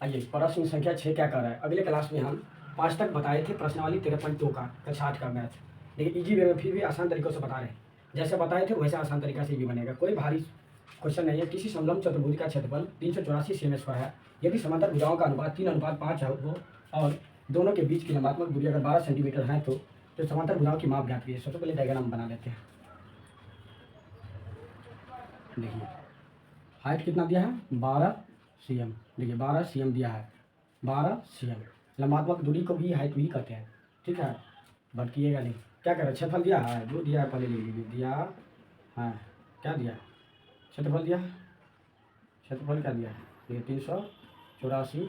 आइए प्रश्न संख्या 6 क्या कर रहा है। अगले क्लास में हम 5 तक बताए थे प्रश्नावली 13.2 का कक्षा 8 का मैथ। लेकिन इजी वे में फिर भी आसान तरीकों से बता रहे हैं। जैसे बताए थे वैसे आसान तरीका से भी बनेगा। कोई भारी क्वेश्चन नहीं है। किसी समलंब चतुर्भुज का क्षेत्रफल 384 सेमी² है। यदि समांतर भुजाओं का अनुपात 3:5 हो और दोनों के बीच की लंबात्मक दूरी अगर 12 सेंटीमीटर है तो समांतर भुजाओं की माप ज्ञात कीजिए। सबसे पहले डायग्राम बना लेते हैं। देखिए हाइट कितना दिया है 12 cm। देखिए 12 cm दिया है, 12 cm। लंबात्मक दूरी को भी हाइट भी कहते हैं, ठीक है। भटकिएगा नहीं। क्या करें, क्षेत्रफल दिया है, जो दिया है पहले लिख लीजिए। दिया है, क्या दिया है, क्षेत्रफल दिया है। क्षेत्रफल क्या दिया है, ये 384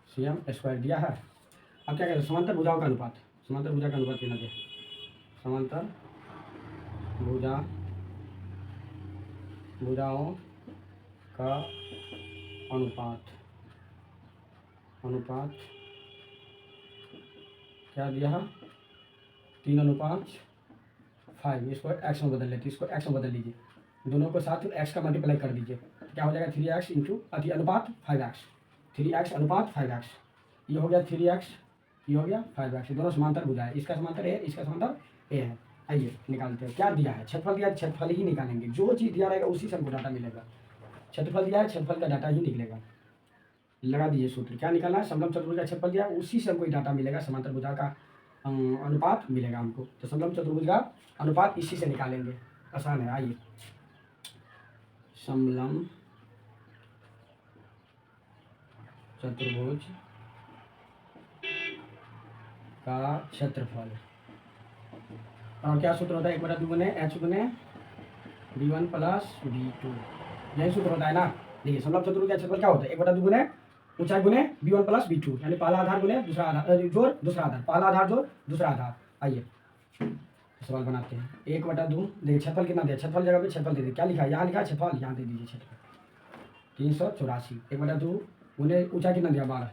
cm² दिया है। अब क्या करें, समांतर भुजाओं का अनुपात। समांतर भुजा का अनुपात कितना दिया, समांतर भुजाओं का अनुपात क्या दिया है, 3:5। इसको एक्स में बदल लेते, इसको एक्स में बदल लीजिए। दोनों को साथ एक्स का मल्टीप्लाई कर दीजिए, क्या हो जाएगा 3x इंटू अनुपात 5x। 3x अनुपात 5x, ये हो गया 3x, ये हो गया 5x। दोनों समांतर भुजा है, इसका समांतर ए, इसका समांतर ए है। आइए निकालते हैं। क्या दिया है, क्षेत्रफल दिया है, क्षेत्रफल ही निकालेंगे। जो चीज़ दिया रहेगा उसी से हमको डाटा मिलेगा। क्षेत्रफल दिया है, क्षेत्रफल का डाटा ही निकलेगा। लगा दीजिए सूत्र। क्या निकालना है, समलंब चतुर्भुज का क्षेत्रफल दिया है, उसी से हमको डाटा मिलेगा। समांतर भुजा का अनुपात मिलेगा हमको, तो समलंब चतुर्भुज का अनुपात इसी से निकालेंगे। आसान है। आइए, समलंब चतुर्भुज का क्षेत्रफल। और क्या सूत्र होता है, 1/2 गुने h गुने v1 प्लस v2। यही सूत्र होता है ना। देखिए समलंब चतुर्भुज का क्षेत्रफल क्या होता है, 1/2 गुने ऊंचाई गुने v1 प्लस v2, यानी पहला आधार गुने दूसरा आधार जोड़ दूसरा आधार, पहला आधार जोड़ दूसरा आधार। आइए सवाल बनाते हैं। 1/2, देखिए क्षेत्रफल कितना दिया, क्षेत्रफल जगह पे क्षेत्रफल दे दीजिए। क्या लिखा है, यहाँ लिखा है क्षेत्रफल, यहाँ दे दीजिए क्षेत्रफल 384। 1/2 गुने ऊंचाई कितना दिया 12।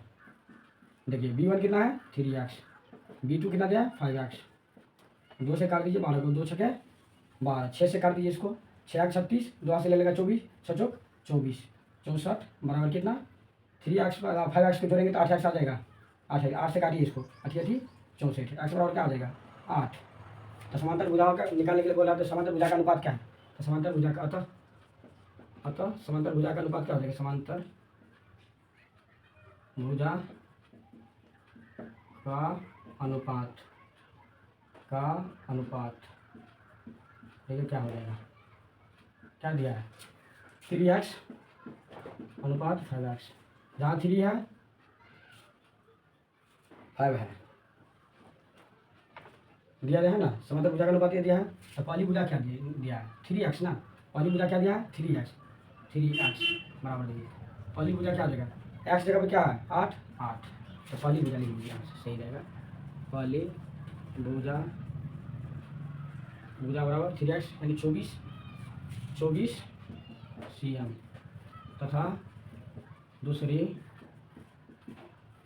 देखिए v1 कितना है 3x, v2 कितना दिया 5x। 2 से काट दीजिए 12 को, 2 छके 12, 6 से काट दीजिए इसको, 6 36, 2 से ले लेगा 24, 6 चौक 24, 64 बराबर कितना 3x 5x को जोड़ेंगे तो 8x आ जाएगा। 8 से काटिए इसको, 8 64, x बराबर क्या आ जाएगा 8। तो समांतर भुजाओं का निकालने के लिए बोला, तो समांतर भुजा का अनुपात क्या है, तो समांतर भुजा का अतः समांतर भुजा का अनुपात क्या हो जाएगा, समांतर भुजा का अनुपात देखिए क्या हो जाएगा, क्या दिया है 3x अनुपात 5x। जहाँ 3 है 5 है, दिया है ना। समांतर भुजा का अनुपात ये दिया है। तो पहली भुजा क्या दिया है 3x ना। पहली भुजा क्या दिया है 3x बराबर देखिए पहली भुजा क्या हो जाएगा, x जगह पे क्या है 8। तो पहली भुजा लिख दीजिए, सही रहेगा। पहली भुजा बराबर 3x यानी 24 cm, तथा दूसरी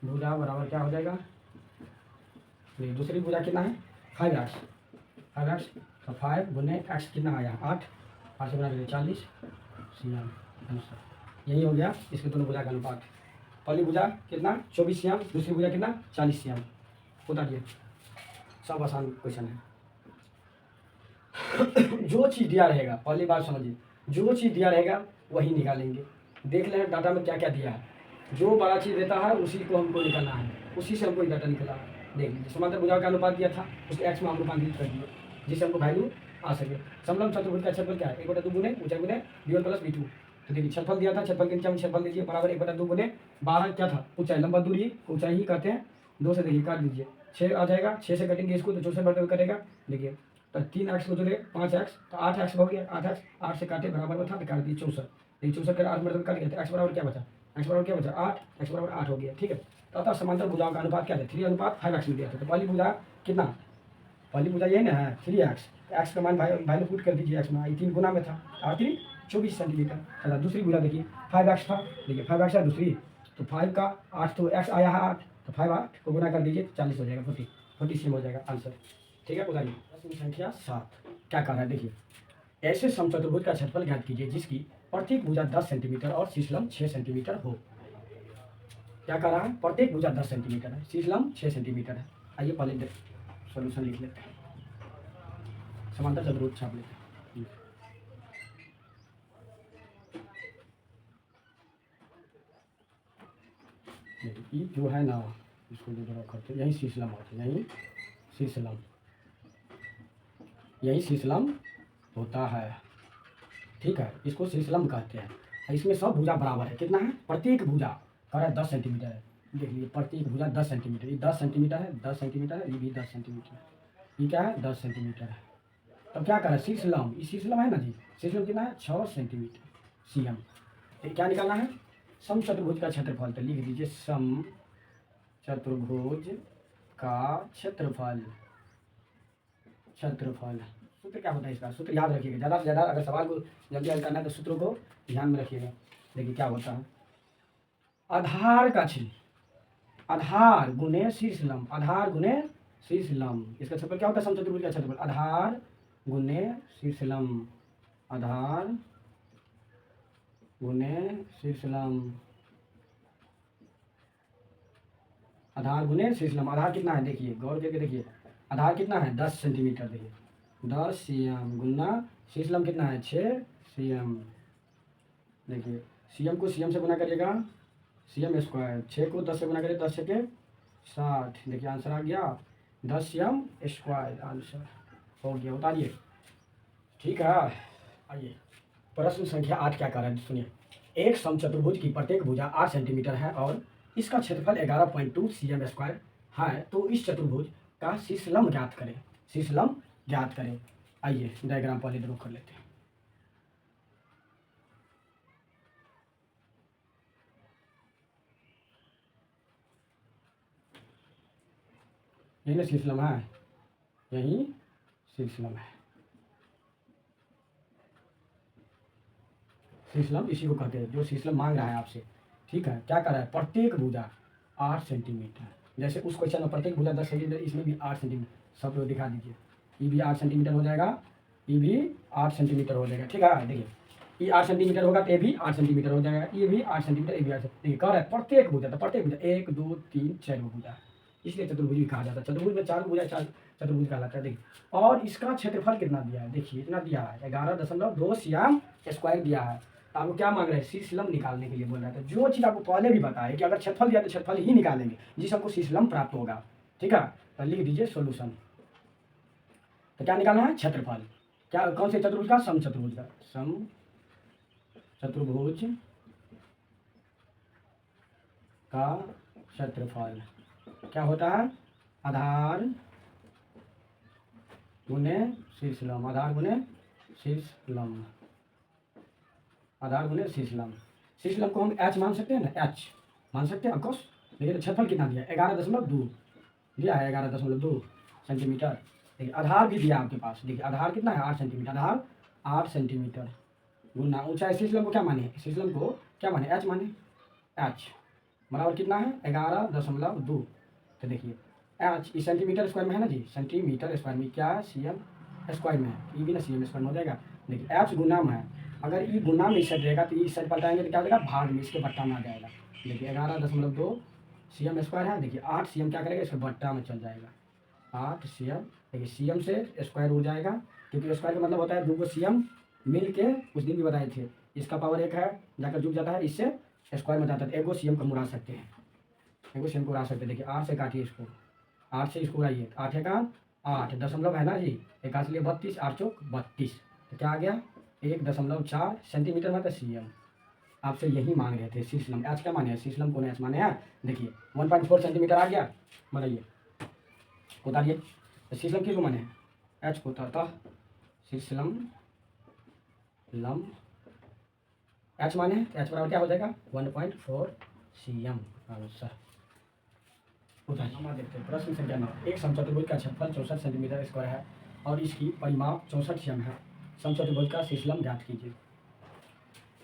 भुजा बराबर क्या हो जाएगा, दूसरी भुजा कितना है 5x। तो 5 गुने x कितना आया 8 से बना दीजिए 40 cm आंसर। यही हो गया इसके दोनों भुजा का अनुपात। पहली भुजा कितना 24 cm, दूसरी भुजा कितना 40 cm। उतारिए, सब आसान क्वेश्चन है। जो चीज़ दिया रहेगा, पहली बात समझिए, जो चीज़ दिया रहेगा वही निकालेंगे। देख लें डाटा में क्या क्या दिया है, जो बड़ा चीज़ देता है उसी को हमको निकालना है, उसी से हमको डाटा निकला है। देख लीजिए समांतर भुजाओं का अनुपात दिया था, उसके एक्स में हम रूपांतरित कर दिए जिससे हमको वैल्यू आ सके। समलंब चतुर्भुज का क्षेत्रफल क्या है, 1/2 गुने ऊंचाई गुने v1 प्लस v2। तो देखिए क्षेत्रफल दिया था, क्षेत्रफल के नीचे हम क्षेत्रफल दीजिए बराबर 1/2 गुने 12 क्या था ऊंचाई, लंबा दूरी ऊंचाई ही कहते हैं। 2 से देखिए काट दीजिए, 6 आ जाएगा, 6 से कटेंगे इसको तो 4 से बराबर कटेगा। देखिए तो 3x को जोड़े 5x, तो 8x हो गया। 8 से काटे बराबर में था तो काट दिए 64। देखिए 64 के 8 मतलब काट गया, तो x बराबर क्या बचा, x बराबर क्या बचा 8, x बराबर 8 हो गया। ठीक है, तो अतः समांतर भुजाओं का अनुपात क्या था 3:5x में दिया था। तो पहली भुजा कितना, पहली भुजा यही ना है 3x, एक्स का मान वैल्यू पुट कर दीजिए x में, 3 गुना में था 3 24 सेंटीमीटर। चला दूसरी भुजा देखिए 5x था, देखिए 5x है दूसरी, तो 5 का 8 तो x आया है 8, तो 5 8 को गुना कर दीजिए 40 हो जाएगा, 40 cm हो जाएगा आंसर। ठीक है, बताइए प्रश्न संख्या 7 क्या कर रहा है। देखिए ऐसे समचतुर्भुज का क्षेत्रफल ज्ञात कीजिए जिसकी प्रत्येक भुजा 10 सेंटीमीटर और शीर्ष लंब 6 सेंटीमीटर हो। क्या कर रहा है, प्रत्येक भुजा 10 सेंटीमीटर है, शीर्ष लंब 6 सेंटीमीटर है। आइए पहले सॉल्यूशन लिख लेते हैं, समांतर चतुर्भुज छाप लेते हैं। ये जो है ना, इसको जो जरा करते यही शीर्ष लंब होता है, यही शीर्ष लंब, यही शीर्ष लंब होता है, ठीक है, इसको शीर्ष लंब कहते हैं। इसमें सब भुजा बराबर है, कितना है, प्रत्येक भुजा कर रहा है 10 सेंटीमीटर है। देख लीजिए प्रत्येक भुजा 10 सेंटीमीटर, ये 10 सेंटीमीटर है, 10 सेंटीमीटर है, ये भी 10 सेंटीमीटर है, ये क्या है 10 सेंटीमीटर है। तब क्या कर रहा है, शीर्ष लंब, ये शीर्ष लंब है ना जी, शीर्ष लंब कितना है 6 सेंटीमीटर सी एम। तो क्या निकालना है, सम चतुर्भुज का क्षेत्रफल, तो लिख दीजिए सम चतुर्भुज का क्षेत्रफल, क्षेत्रफल। सूत्र क्या होता है इसका, सूत्र याद रखिएगा, ज़्यादा से ज़्यादा अगर सवाल को जल्दी हल करना है तो सूत्रों को ध्यान में रखिएगा। देखिए क्या होता है, आधार का क्षेत्र, आधार गुने शीर्ष लंब, आधार गुने शीर्ष लंब, इसका क्षेत्रफल क्या होता है, समचतुर्भुज का क्षेत्रफल आधार गुने शीर्ष लंब, आधार गुने शीर्ष लंब, आधार गुने शीर्ष लंब। आधार कितना है देखिए, गौर करके देखिए, आधार कितना है 10 सेंटीमीटर, देखिए 10 सी एम गुना शीर्ष लंब कितना है 6 सी एम। देखिए सी एम को सी एम से गुना करिएगा, सी एम स्क्वायर, 6 को 10 से गुना करिए, 10 से के 60, देखिए आंसर आ गया 10 सी एम स्क्वायर, आंसर हो गया, उतारिए, ठीक है। आइए प्रश्न संख्या 8 क्या कर रहा है सुनिए, एक समचतुर्भुज की प्रत्येक भुजा 8 सेंटीमीटर है और इसका क्षेत्रफल 11.2 सी एम स्क्वायर है, तो इस चतुर्भुज का शीर्ष लंब ज्ञात करें, शीर्ष लंब ज्ञात करें। आइए डायग्राम पहले ड्रॉ कर लेते हैं। यही ना शीर्ष लंब है, यही शीर्ष लंब है, शीर्ष लंब इसी को कहते हैं, जो शीर्ष लंब मांग रहा है आपसे, ठीक है। क्या कर रहा है, प्रत्येक भुजा 8 सेंटीमीटर, जैसे उस क्वेश्चन में प्रत्येक भुजा 10 सेंटीमीटर, इसमें भी 8 सेंटीमीटर, सब लोग दिखा दीजिए, ये भी 8 सेंटीमीटर हो जाएगा, ये भी 8 सेंटीमीटर हो जाएगा, ठीक है। देखिए ये 8 सेंटीमीटर होगा तो ये भी 8 सेंटीमीटर हो जाएगा, ये भी 8 सेंटीमीटर, ये भी 8 सेंटीमीटर, कह रहा है प्रत्येक भुजा, तो प्रत्येक भुजा 1 2 3 4 भुजा, इसलिए चतुर्भुज भी कहा जाता है, चतुर्भुज में 4 भुजा 4 चतुर्भुज कहलाता है। देखिए और इसका क्षेत्रफल कितना दिया है, देखिए इतना दिया है 11.2 सीएम स्क्वायर दिया है। तो आपको क्या मांग रहे हैं, शीर्ष लंब निकालने के लिए बोल रहा है। तो जो चीज़ आपको पहले भी बताया कि अगर क्षेत्रफल दिया तो क्षेत्रफल ही निकालेंगे, जिस हमको शीर्ष लंब प्राप्त होगा, ठीक है। तो लिख दीजिए सोल्यूशन, तो क्या निकालना है, क्षेत्रफल, क्या कौन से चतुर्भुज का, सम चतुर्भुज का, सम चतुर्भुज का क्षेत्रफल क्या होता है, आधार गुने शीर्ष लंब, आधार गुने शीर्ष लंब, आधार गुने शीर्ष लंब। शीर्ष लंब को हम एच मान सकते हैं ना, एच मान सकते हैं ऑफकोर्स। देखिए क्षेत्रफल कितना दिया, 11.2 दिया है, 11.2 सेंटीमीटर। देखिए आधार भी दिया आपके पास, देखिए आधार कितना है 8 सेंटीमीटर, आधार 8 सेंटीमीटर गुना ऊंचाई, शीर्ष लंब को क्या माने, शीर्ष लंब को क्या माने, एच माने, एच बराबर कितना है 11.2। तो देखिए एच इस सेंटीमीटर स्क्वायर में है ना जी, सेंटीमीटर स्क्वायर में क्या है, सी एम स्क्वायर में है, ये भी ना सी एम स्क्वायर में हो जाएगा। देखिए एच गुना में है, अगर ये गुना में इस साइड रहेगा तो इस साइड पलटाएंगे तो क्या हो जाएगा, भाग में, इसके बट्टा में आ जाएगा। देखिए 11.2 सी एम स्क्वायर है, देखिए 8 सी एम क्या करेगा, इसके बट्टा में चल जाएगा, 8 सी एम। देखिए सी एम से स्क्वायर उड़ जाएगा, क्योंकि स्क्वायर का मतलब होता है 2 सी एम मिल के, उस दिन भी बताए थे, इसका पावर 1 है, जाकर जुड़ जाता है, इससे स्क्वायर में जाता है, 1 सी एम को उड़ा सकते हैं, 1 सी एम को उड़ा सकते हैं। देखिए 8 से काटिए इसको, 8 से इसको उड़ाइए, 8 का 8 दशमलव है ना जी, 1 8 लिए 32, 8 चौक 32, तो क्या आ गया 1.4 सेंटीमीटर मतलब सी एम। आपसे यही मांग रहे थे शीर्ष लंब, एच क्या माने हैं, शीर्ष लंब को एच माने हैं। देखिए 1.4 सेंटीमीटर आ गया, बताइए उतारिए, तो शीर्ष लंब किसको माने हैं, एच को, अतः शीर्ष लंब एच माने, एच बराबर क्या हो जाएगा 1.4 सी एम, आंसर। देखते हैं प्रश्न संख्या 9, एक समचतुर्भुज का क्षेत्रफल 64 सेंटीमीटर स्क्वायर है और इसकी परिमाप 64 सीएम है, समचतुर्भुज का शीर्ष लंब ज्ञात कीजिए।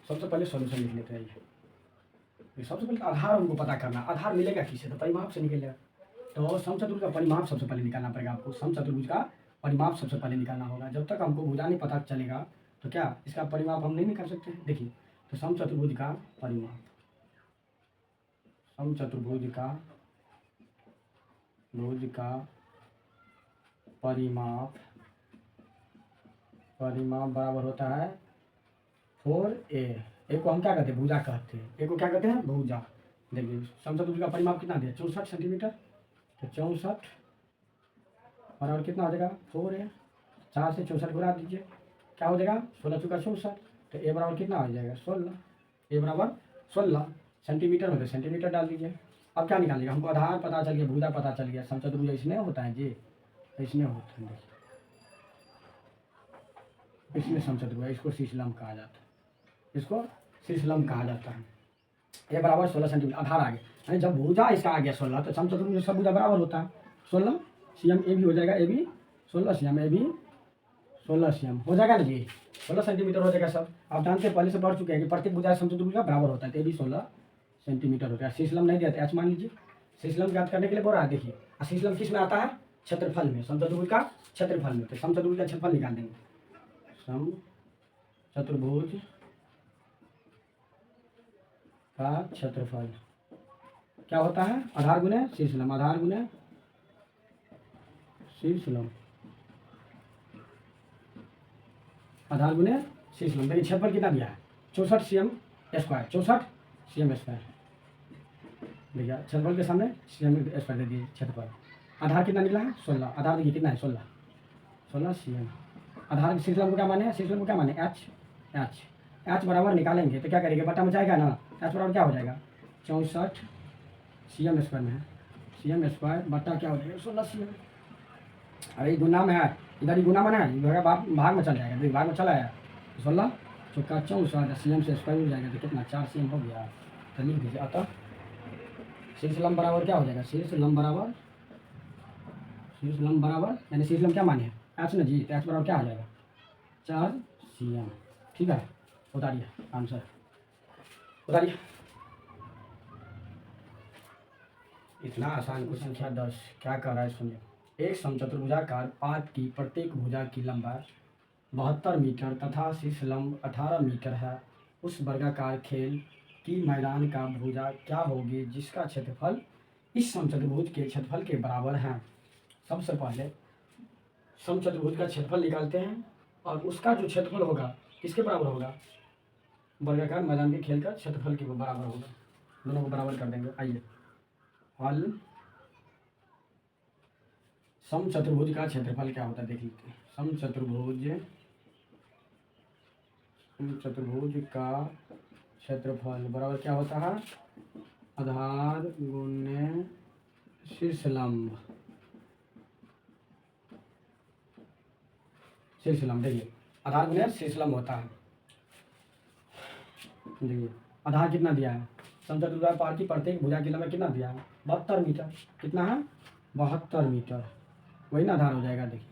सबसे पहले सॉल्यूशन लिख लेते हैं। ये सबसे पहले आधार हमको पता करना, आधार मिलेगा किससे, तो परिमाप से निकलेगा। तो समचतुर्भुज का परिमाप सबसे पहले निकालना पड़ेगा आपको, समचतुर्भुज का परिमाप सबसे पहले निकालना होगा। जब तक हमको भुजा नहीं पता चलेगा तो क्या इसका परिमाप हम नहीं निकाल सकते। देखिए तो समचतुर्भुज का परिमाप, समचतुर्भुज का परिमाप बराबर होता है 4a। एक को हम क्या कहते हैं, भुजा कहते हैं, एक को क्या कहते हैं, भुजा। देखिए समचतुर्भुज का परिमाप कितना दिया, 64 सेंटीमीटर। तो 64 बराबर कितना हो जाएगा, 4a। 4 से 64 गुणा दीजिए, क्या हो जाएगा, 16 चौका 64। तो ए बराबर कितना हो जाएगा, 16। ए बराबर 16 सेंटीमीटर में, तो सेंटीमीटर डाल दीजिए। अब क्या निकालेगा, हमको आधार पता चल गया, भुजा पता चल गया। समचतुर्भुज इसमें होता है जी, इसमें होता है, देखिए इसमें समचतुर्भुज, इसको शीर्षलंब कहा जाता है, इसको शीर्षलंब कहा जाता है। ए बराबर 16 सेंटीमीटर, आधार आ गया, यानी जब भुजा इसका आ गया 16, तो समचतुर्भुज सब भुजा बराबर होता है 16 सीएम। ए भी हो जाएगा, ए भी 16 सीएम, ए भी 16 सीएम हो जाएगा ना जी, 16 सेंटीमीटर हो जाएगा सब। आप जानते हैं, पहले से बढ़ चुके हैं कि प्रत्येक भुजा समचतुर्भुज का बराबर होता है, तो ये भी 16 सेंटीमीटर होता है। शीर्षलंब नहीं दिया, एच मान लीजिए। शीर्षलंब ज्ञात करने के लिए बोल रहा है, देखिए शीर्षलंब किस में आता है, क्षेत्रफल में, समचतुर्भुज का क्षेत्रफल में। तो समचतुर्भुज का क्षेत्रफल निकाल देंगे। समचतुर्भुज का क्षेत्रफल क्या होता है, आधार गुने शीर्षलंब, आधार गुने शीर्षलंब, आधार गुने शीर्षलंब। देखिए क्षेत्रफल कितना दिया है, 64 सीएम स्क्वायर, 64 सीएम स्क्वायर। देखिए क्षेत्रफल के सामने सीएम स्क्वायर दे दिए क्षेत्रफल। आधार कितना निकला है, 16। आधार देखिए कितना है, 16 सीएम। आधार शीर्षलंब को क्या माने, शीर्षलंब को क्या माने, एच बराबर निकालेंगे तो क्या करेंगे, बटा में जाएगा ना, एच बराबर क्या हो जाएगा, 64 सीएम स्क्वायर में है, सीएम स्क्वायर बटा क्या हो जाएगा, 16 सीएम। अरे गुना में है, इधर ही गुना में है, इधर भाग में चल जाएगा, देखिए भाग में चला है, 16 चौका 64 सीएम से स्क्वायर हो जाएगा, तो कितना 4 सीएम हो गया। तो लिख दीजिए, अतः शीर्षलंब बराबर क्या हो जाएगा, शीर्षलंब बराबर यानी शीर्षलंब क्या माने, एच ना जी, तो एच बराबर क्या आ जाएगा, 4 सीएम। ठीक है, उतारिए आंसर, उतारिए। इतना आसान को संख्या 10 क्या कर रहा है सुनिए। एक समचतुर्भुजाकार पार्क की प्रत्येक भुजा की लंबाई 72 मीटर तथा शीर्षलंब 18 मीटर है। उस वर्गाकार खेल की मैदान का भुजा क्या होगी जिसका क्षेत्रफल इस समचतुर्भुज के क्षेत्रफल के बराबर है। सबसे पहले समचतुर्भुज का क्षेत्रफल निकालते हैं और उसका जो क्षेत्रफल होगा किसके बराबर होगा, वर्गाकार मैदान के खेल का क्षेत्रफल के बराबर होगा। दोनों को बराबर कर देंगे। आइए हल, समचतुर्भुज का क्षेत्रफल क्या होता है देख लेते हैं। समचतुर्भुज का क्षेत्रफल बराबर क्या होता है, आधार गुने शीर्षलंब। देखिए आधार गुने शीर्षलंब होता है। देखिए आधार कितना दिया है, समचतुर्भुज पार्क की प्रत्येक भुजा की लंबाई कितना दिया है, 72 मीटर। कितना है, 72 मीटर, वही ना आधार हो जाएगा। देखिए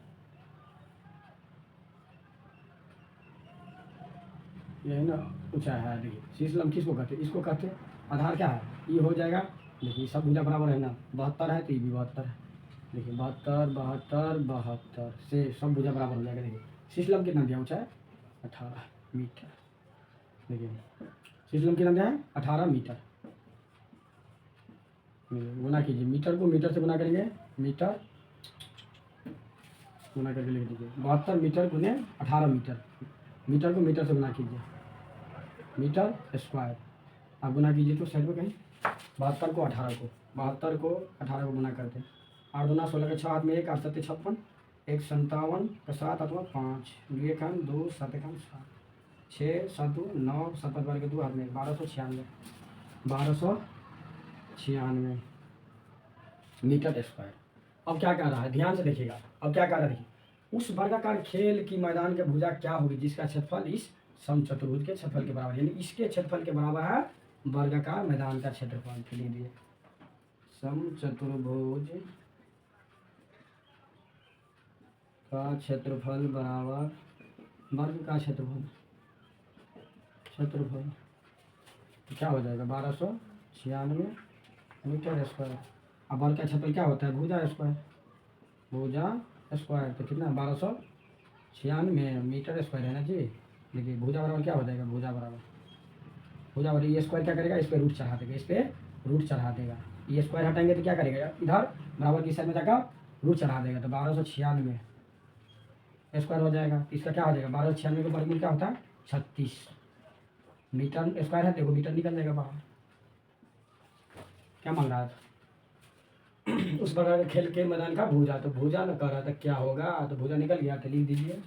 यही ना ऊंचाई है। देखिए शीर्षलंब किसको कहते हैं, इसको कहते हैं। आधार क्या है, ये हो जाएगा। देखिए सब भुजा बराबर है ना, 72 है तो ये भी 72 है। देखिए 72 72 72 से सब भुजा बराबर हो जाएगा। देखिए शीर्षलंब कितना दिया, ऊंचाई 18 मीटर। देखिए शीर्षलंब कितना दिया है, 18 मीटर। गुना कीजिए, मीटर को मीटर से गुना करेंगे, मीटर गुना करके लिख दीजिए, 72 मीटर गुने 18 मीटर। मीटर को मीटर से गुना कीजिए, मीटर स्क्वायर। आप गुना कीजिए तो साइड में कहीं, 72 को 18 को गुना करते हैं। 8 दूना 16 के 6 हाथ में 1, 8 7 56, 1 57 का 7 अथवा 5, 2 1 2 7 1 7, 6 7 9 7 12 के 2 हाथ में 1296, 1296 मीटर स्क्वायर। अब क्या कह रहा है, ध्यान से देखिएगा। अब क्या कह रहा है, देखिए उस वर्गाकार खेल की मैदान की भुजा क्या होगी जिसका क्षेत्रफल इस समचतुर्भुज के क्षेत्रफल के बराबर, यानी इसके क्षेत्रफल के बराबर है वर्गाकार मैदान का क्षेत्रफल। के लिए समचतुर्भुज का क्षेत्रफल बराबर वर्ग का क्षेत्रफल तो क्या हो जाएगा, 1296 मीटर स्क्वायर। अब वर्ग का क्षेत्रफल क्या होता है, भुजा स्क्वायर। तो कितना, 1296 मीटर स्क्वायर है ना जी। देखिए भुजा बराबर क्या हो जाएगा, भुजा बराबर ये स्क्वायर क्या करेगा, इस पर रूट चढ़ा देगा, इस पर रूट चढ़ा देगा। ये स्क्वायर हटाएंगे तो क्या करेगा, इधर बराबर की साइड में जाकर रूट चढ़ा देगा, तो 1296 स्क्वायर हो जाएगा। तो इसका क्या हो जाएगा, 1296 का वर्गमूल क्या होता है 36 मीटर स्क्वायर है, देखो मीटर निकल जाएगा बाहर। क्या मांग रहा है उस प्रकार के खेल के मैदान का भूजा, तो भूजा न कर रहा था क्या होगा, तो भूजा निकल गया, तो लिख दीजिए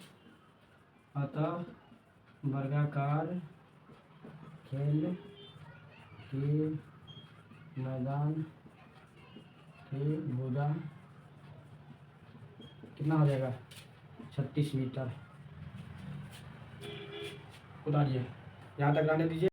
अतः वर्गाकार खेल के मैदान के भूजा कितना हो जाएगा 36 मीटर। उतारिए, यहाँ तक रहने दीजिए।